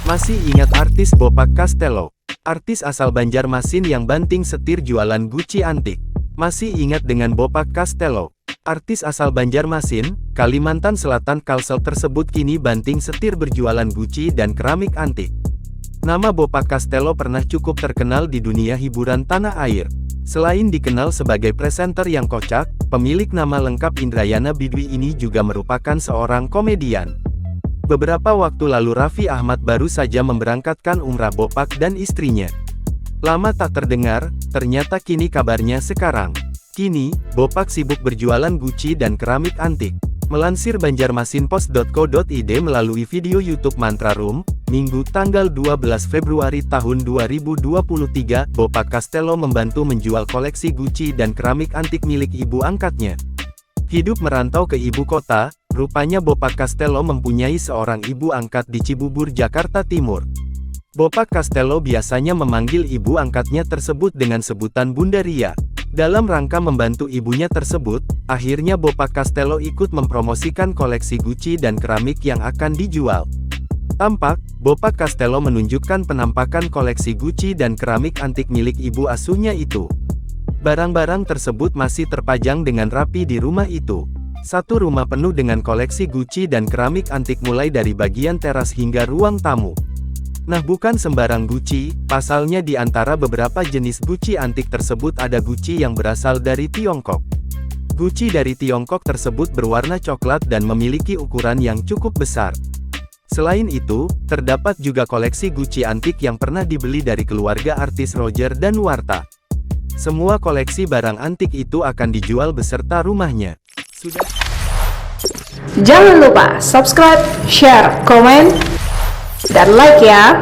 Masih ingat artis Bopak Castello? Artis asal Banjarmasin yang banting setir jualan Gucci antik. Masih ingat dengan Bopak Castello? Artis asal Banjarmasin, Kalimantan Selatan Kalsel tersebut kini banting setir berjualan Gucci dan keramik antik. Nama Bopak Castello pernah cukup terkenal di dunia hiburan tanah air. Selain dikenal sebagai presenter yang kocak, pemilik nama lengkap Indrayana Bidwi ini juga merupakan seorang komedian. Beberapa waktu lalu Raffi Ahmad baru saja memberangkatkan umrah Bopak dan istrinya. Lama tak terdengar, ternyata kini kabarnya sekarang. Kini, Bopak sibuk berjualan Gucci dan keramik antik. Melansir banjarmasinpost.co.id melalui video YouTube Mantra Room, Minggu tanggal 12 Februari tahun 2023, Bopak Castello membantu menjual koleksi Gucci dan keramik antik milik ibu angkatnya. Hidup merantau ke ibu kota, rupanya Bopak Castello mempunyai seorang ibu angkat di Cibubur, Jakarta Timur. Bopak Castello biasanya memanggil ibu angkatnya tersebut dengan sebutan Bunda Ria. Dalam rangka membantu ibunya tersebut, akhirnya Bopak Castello ikut mempromosikan koleksi Gucci dan keramik yang akan dijual. Tampak, Bopak Castello menunjukkan penampakan koleksi Gucci dan keramik antik milik ibu asuhnya itu. Barang-barang tersebut masih terpajang dengan rapi di rumah itu. Satu rumah penuh dengan koleksi Gucci dan keramik antik mulai dari bagian teras hingga ruang tamu. Nah, bukan sembarang Gucci, pasalnya di antara beberapa jenis Gucci antik tersebut ada Gucci yang berasal dari Tiongkok. Gucci dari Tiongkok tersebut berwarna coklat dan memiliki ukuran yang cukup besar. Selain itu, terdapat juga koleksi Gucci antik yang pernah dibeli dari keluarga artis Roger Danuarta. Semua koleksi barang antik itu akan dijual beserta rumahnya. Jangan lupa subscribe, share, komen, dan like ya.